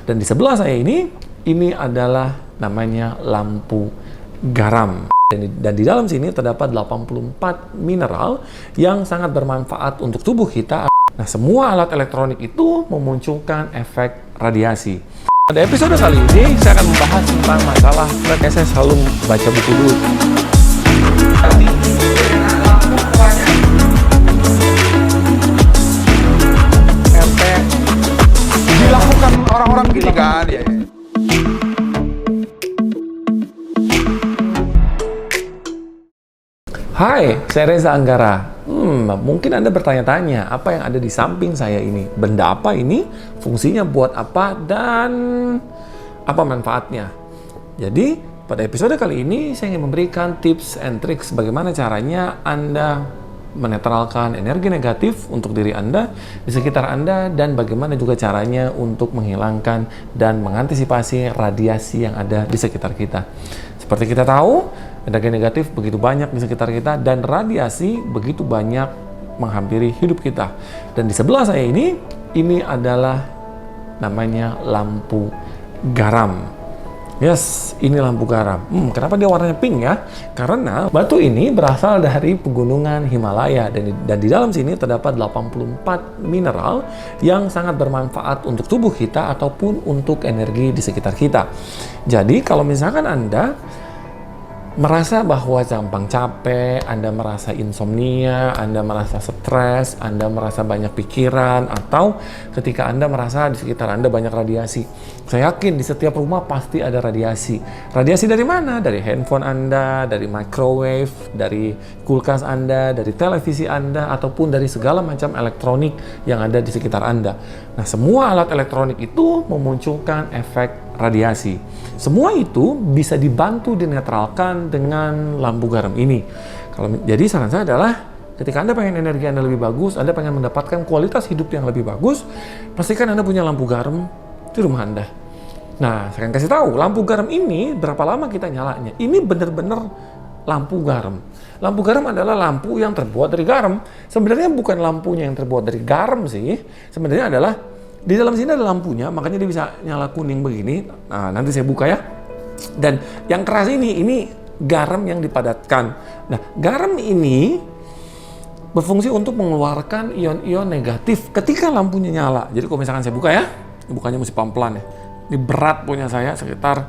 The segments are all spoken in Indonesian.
Dan di sebelah saya ini adalah namanya lampu garam. Dan di dalam sini terdapat 84 mineral yang sangat bermanfaat untuk tubuh kita. Nah, semua alat elektronik itu memunculkan efek radiasi. Pada episode kali ini, saya akan membahas tentang masalah saya selalu baca buku dulu. Dilakukan orang-orang gini kan ya. Hai, saya Reza Anggara. Mungkin Anda bertanya-tanya, apa yang ada di samping saya ini? Benda apa ini? Fungsinya buat apa? Dan apa manfaatnya? Jadi, pada episode kali ini, saya ingin memberikan tips and tricks bagaimana caranya Anda menetralkan energi negatif untuk diri Anda, di sekitar Anda, dan bagaimana juga caranya untuk menghilangkan dan mengantisipasi radiasi yang ada di sekitar kita. Seperti kita tahu, energi negatif begitu banyak di sekitar kita dan radiasi begitu banyak menghampiri hidup kita. Dan di sebelah saya ini adalah namanya lampu garam. Yes, ini lampu garam. Kenapa dia warnanya pink ya? Karena batu ini berasal dari pegunungan Himalaya dan di dalam sini terdapat 84 mineral yang sangat bermanfaat untuk tubuh kita ataupun untuk energi di sekitar kita. Jadi kalau misalkan Anda merasa bahwa gampang capek, Anda merasa insomnia, Anda merasa stres, Anda merasa banyak pikiran, atau ketika Anda merasa di sekitar Anda banyak radiasi. Saya yakin di setiap rumah pasti ada radiasi. Radiasi dari mana? Dari handphone Anda, dari microwave, dari kulkas Anda, dari televisi Anda, ataupun dari segala macam elektronik yang ada di sekitar Anda. Nah, semua alat elektronik itu memunculkan efek radiasi. Semua itu bisa dibantu dinetralkan dengan lampu garam ini. Jadi saran saya adalah ketika Anda pengen energi Anda lebih bagus, Anda pengen mendapatkan kualitas hidup yang lebih bagus, pastikan Anda punya lampu garam di rumah Anda. Nah, saya akan kasih tahu lampu garam ini berapa lama kita nyalanya. Ini benar-benar lampu garam. Lampu garam adalah lampu yang terbuat dari garam. Sebenarnya bukan lampunya yang terbuat dari garam sih. Sebenarnya adalah di dalam sini ada lampunya, makanya dia bisa nyala kuning begini. Nah, nanti saya buka ya. Dan yang keras ini garam yang dipadatkan. Nah, garam ini berfungsi untuk mengeluarkan ion-ion negatif ketika lampunya nyala. Jadi kalau misalkan saya buka ya, bukanya mesti pelan-pelan ya. Ini berat punya saya sekitar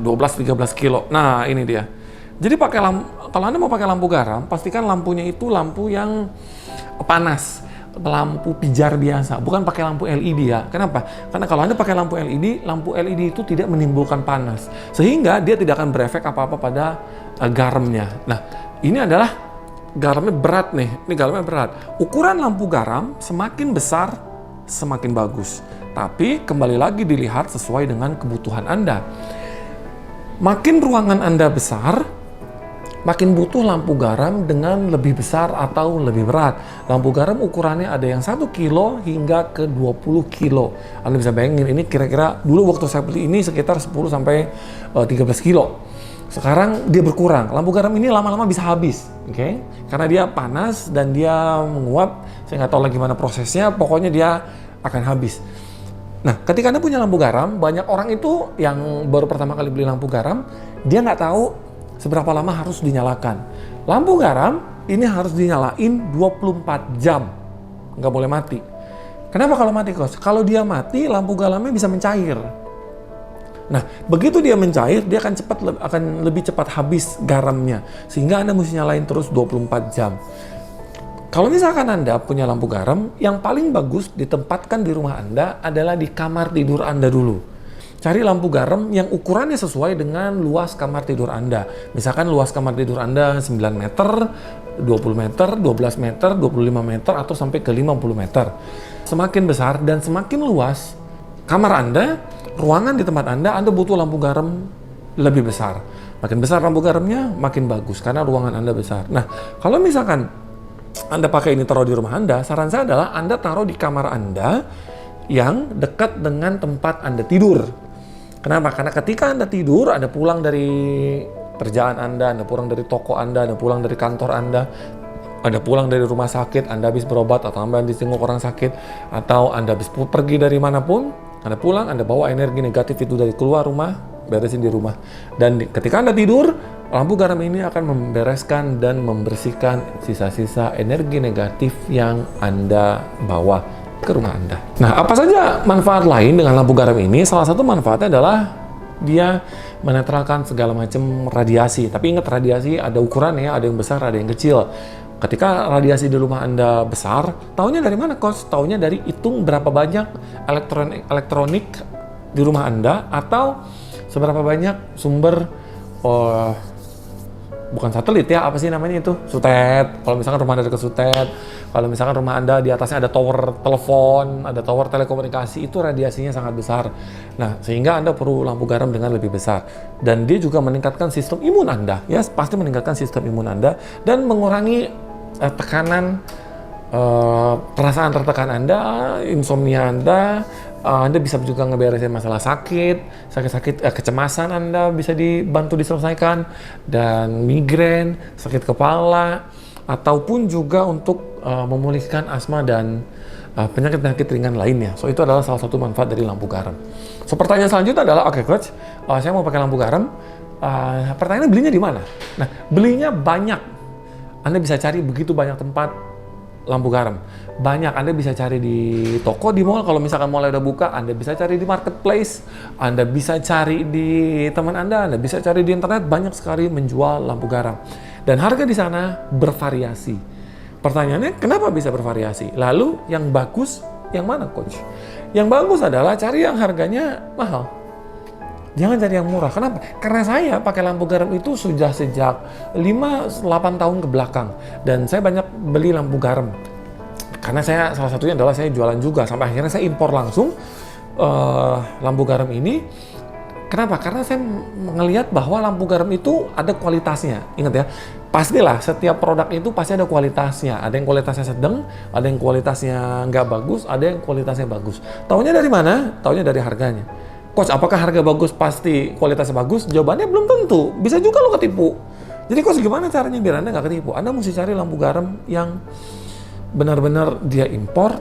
12-13 kilo. Nah, ini dia. Jadi kalau Anda mau pakai lampu garam, pastikan lampunya itu lampu yang panas. Lampu pijar biasa, bukan pakai lampu LED ya. Kenapa? Karena kalau Anda pakai lampu LED itu tidak menimbulkan panas. Sehingga dia tidak akan berefek apa-apa pada garamnya. Nah, ini adalah garamnya berat nih. Ini garamnya berat. Ukuran lampu garam semakin besar, semakin bagus. Tapi kembali lagi dilihat sesuai dengan kebutuhan Anda. Makin ruangan Anda besar, makin butuh lampu garam dengan lebih besar atau lebih berat. Lampu garam ukurannya ada yang 1 kilo hingga ke 20 kilo. Anda bisa bayangin ini kira-kira dulu waktu saya beli ini sekitar 10 sampai 13 kilo. Sekarang dia berkurang. Lampu garam ini lama-lama bisa habis, oke? Karena dia panas dan dia menguap. Saya nggak tahu lagi gimana prosesnya, pokoknya dia akan habis. Nah, ketika Anda punya lampu garam, banyak orang itu yang baru pertama kali beli lampu garam, dia nggak tahu seberapa lama harus dinyalakan. Lampu garam ini harus dinyalain 24 jam. Nggak boleh mati. Kenapa kalau mati, Kos? Kalau dia mati, lampu garamnya bisa mencair. Nah, begitu dia mencair, dia akan lebih cepat habis garamnya. Sehingga Anda mesti nyalain terus 24 jam. Kalau misalkan Anda punya lampu garam, yang paling bagus ditempatkan di rumah Anda adalah di kamar tidur Anda dulu. Cari lampu garam yang ukurannya sesuai dengan luas kamar tidur Anda. Misalkan luas kamar tidur Anda 9 meter, 20 meter, 12 meter, 25 meter, atau sampai ke 50 meter. Semakin besar dan semakin luas kamar Anda, ruangan di tempat Anda butuh lampu garam lebih besar. Makin besar lampu garamnya, makin bagus karena ruangan Anda besar. Nah, kalau misalkan Anda pakai ini taruh di rumah Anda, saran saya adalah Anda taruh di kamar Anda yang dekat dengan tempat Anda tidur. Kenapa? Karena ketika Anda tidur, Anda pulang dari kerjaan Anda pulang dari toko Anda pulang dari kantor Anda pulang dari rumah sakit, Anda habis berobat atau Anda habis jenguk orang sakit, atau Anda habis pergi dari manapun, Anda pulang, Anda bawa energi negatif itu dari keluar rumah, beresin di rumah. Dan ketika Anda tidur, lampu garam ini akan membereskan dan membersihkan sisa-sisa energi negatif yang Anda bawa ke rumah Anda. Nah, apa saja manfaat lain dengan lampu garam ini? Salah satu manfaatnya adalah dia menetralkan segala macam radiasi. Tapi ingat, radiasi ada ukurannya, ada yang besar, ada yang kecil. Ketika radiasi di rumah Anda besar, taunya dari mana, Coach? Taunya dari hitung berapa banyak elektronik di rumah Anda, atau seberapa banyak sumber, bukan satelit ya, apa sih namanya itu? Sutet. Kalau misalkan rumah Anda dekat sutet, kalau misalkan rumah Anda di atasnya ada tower telepon, ada tower telekomunikasi, itu radiasinya sangat besar. Nah, sehingga Anda perlu lampu garam dengan lebih besar. Dan dia juga meningkatkan sistem imun Anda, ya, pasti meningkatkan sistem imun Anda dan mengurangi tekanan, perasaan tertekan Anda, insomnia Anda bisa juga ngeberesin masalah sakit, kecemasan Anda bisa dibantu diselesaikan, dan migrain, sakit kepala, ataupun juga untuk memulihkan asma dan penyakit-penyakit ringan lainnya. So, itu adalah salah satu manfaat dari lampu garam. So, pertanyaan selanjutnya adalah, oke, Coach, saya mau pakai lampu garam, pertanyaannya belinya di mana? Nah, belinya banyak. Anda bisa cari begitu banyak tempat lampu garam. Banyak, Anda bisa cari di toko, di mall. Kalau misalkan mall udah buka, Anda bisa cari di marketplace, Anda bisa cari di teman Anda bisa cari di internet. Banyak sekali menjual lampu garam. Dan harga di sana bervariasi. Pertanyaannya, kenapa bisa bervariasi? Lalu, yang bagus, yang mana, Coach? Yang bagus adalah cari yang harganya mahal. Jangan cari yang murah. Kenapa? Karena saya pakai lampu garam itu sudah sejak 5-8 tahun ke belakang. Dan saya banyak beli lampu garam. Karena salah satunya adalah saya jualan juga. Sampai akhirnya saya impor langsung lampu garam ini. Kenapa? Karena saya melihat bahwa lampu garam itu ada kualitasnya. Ingat ya, pastilah setiap produk itu pasti ada kualitasnya. Ada yang kualitasnya sedang, ada yang kualitasnya nggak bagus, ada yang kualitasnya bagus. Taunya dari mana? Taunya dari harganya. Coach, apakah harga bagus pasti kualitasnya bagus? Jawabannya belum tentu. Bisa juga lo ketipu. Jadi, Coach, gimana caranya biar Anda nggak ketipu? Anda mesti cari lampu garam yang benar-benar dia impor,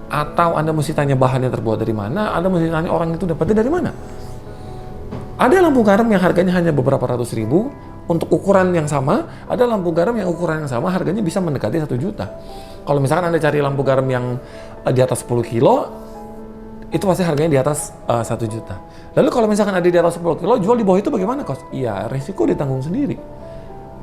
atau Anda mesti tanya bahannya terbuat dari mana, Anda mesti tanya orang itu dapatnya dari mana. Ada lampu garam yang harganya hanya beberapa ratus ribu, untuk ukuran yang sama. Ada lampu garam yang ukuran yang sama, harganya bisa mendekati 1 juta. Kalau misalkan Anda cari lampu garam yang di atas 10 kilo, itu pasti harganya di atas 1 juta. Lalu kalau misalkan ada di atas 10 kilo, jual di bawah itu bagaimana, Coach? Iya, risiko ditanggung sendiri.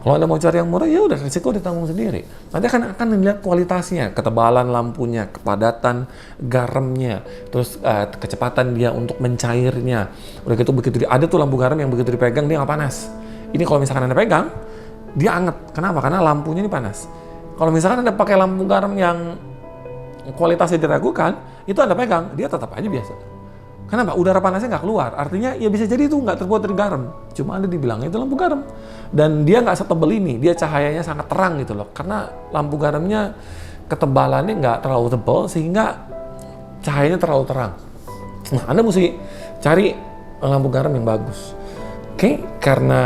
Kalau Anda mau cari yang murah, ya udah, risiko ditanggung sendiri. Nanti akan dilihat kualitasnya, ketebalan lampunya, kepadatan garamnya, terus kecepatan dia untuk mencairnya. Udah gitu, ada tuh lampu garam yang begitu dipegang dia nggak panas. Ini kalau misalkan Anda pegang, dia anget. Kenapa? Karena lampunya ini panas. Kalau misalkan Anda pakai lampu garam yang kualitasnya diragukan, itu Anda pegang, dia tetap aja biasa. Kenapa? Udara panasnya nggak keluar. Artinya ya bisa jadi itu nggak terbuat dari garam. Cuma Anda dibilangnya itu lampu garam. Dan dia nggak setebal ini, dia cahayanya sangat terang gitu loh. Karena lampu garamnya ketebalannya nggak terlalu tebal sehingga cahayanya terlalu terang. Nah, Anda mesti cari lampu garam yang bagus. Oke, karena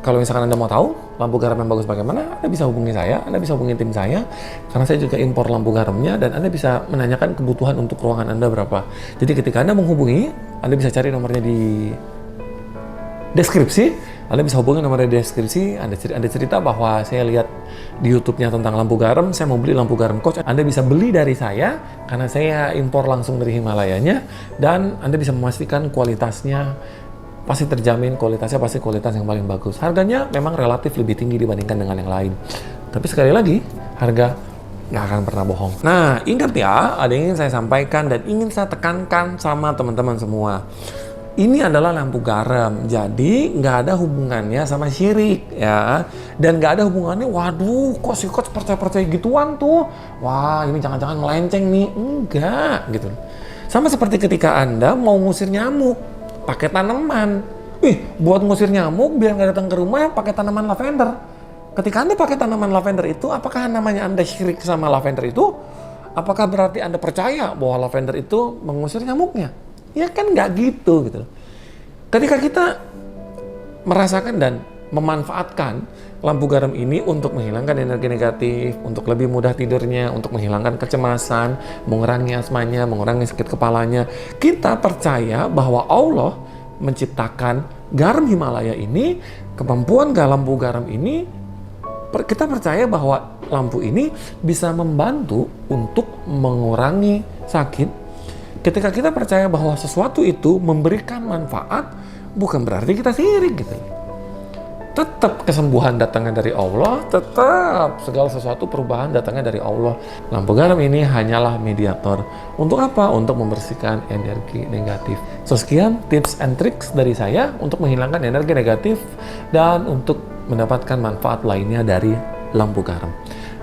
kalau misalkan Anda mau tahu lampu garam yang bagus bagaimana, Anda bisa hubungi saya, Anda bisa hubungi tim saya, karena saya juga impor lampu garamnya, dan Anda bisa menanyakan kebutuhan untuk ruangan Anda berapa. Jadi ketika Anda menghubungi, Anda bisa cari nomornya di deskripsi, Anda bisa hubungi nomornya di deskripsi, Anda cerita bahwa saya lihat di YouTube-nya tentang lampu garam, saya mau beli lampu garam Coach. Anda bisa beli dari saya, karena saya impor langsung dari Himalayanya, dan Anda bisa memastikan kualitasnya pasti terjamin, kualitasnya pasti kualitas yang paling bagus. Harganya memang relatif lebih tinggi dibandingkan dengan yang lain. Tapi sekali lagi, harga nggak akan pernah bohong. Nah, ingat ya, ada yang ingin saya sampaikan dan ingin saya tekankan sama teman-teman semua. Ini adalah lampu garam, jadi nggak ada hubungannya sama syirik ya. Dan nggak ada hubungannya, waduh, kok si Coach percaya-percaya gituan tuh. Wah, ini jangan-jangan melenceng nih. Enggak, gitu. Sama seperti ketika Anda mau ngusir nyamuk pakai tanaman. Buat ngusir nyamuk biar nggak datang ke rumah pakai tanaman lavender. Ketika Anda pakai tanaman lavender itu, apakah namanya Anda syirik sama lavender itu? Apakah berarti Anda percaya bahwa lavender itu mengusir nyamuknya? Ya kan nggak gitu. Ketika kita merasakan dan memanfaatkan lampu garam ini untuk menghilangkan energi negatif, untuk lebih mudah tidurnya, untuk menghilangkan kecemasan, mengurangi asmanya, mengurangi sakit kepalanya. Kita percaya bahwa Allah menciptakan garam Himalaya ini, kemampuan lampu garam ini, kita percaya bahwa lampu ini bisa membantu untuk mengurangi sakit. Ketika kita percaya bahwa sesuatu itu memberikan manfaat, bukan berarti kita sirik gitu. Tetap kesembuhan datangnya dari Allah, tetap segala sesuatu perubahan datangnya dari Allah. Lampu garam ini hanyalah mediator. Untuk apa? Untuk membersihkan energi negatif. So, sekian tips and tricks dari saya untuk menghilangkan energi negatif dan untuk mendapatkan manfaat lainnya dari lampu garam.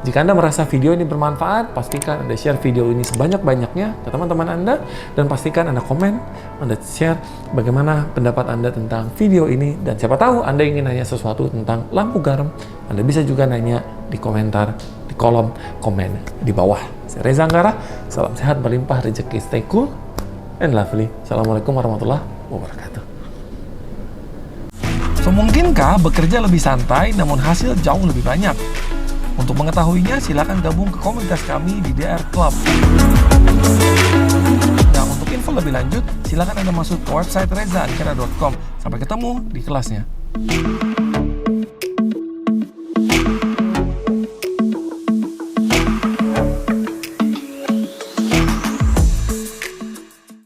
Jika Anda merasa video ini bermanfaat, pastikan Anda share video ini sebanyak-banyaknya ke teman-teman Anda, dan pastikan Anda komen, Anda share bagaimana pendapat Anda tentang video ini, dan siapa tahu Anda ingin nanya sesuatu tentang lampu garam, Anda bisa juga nanya di komentar, di kolom komen di bawah. Saya Reza Anggara, salam sehat berlimpah rezeki, stay cool and lovely. Assalamualaikum warahmatullahi wabarakatuh. So, mungkinkah bekerja lebih santai namun hasil jauh lebih banyak? Untuk mengetahuinya, silakan gabung ke komunitas kami di DR Club. Nah, untuk info lebih lanjut, silakan Anda masuk ke website rezaanggara.com. Sampai ketemu di kelasnya.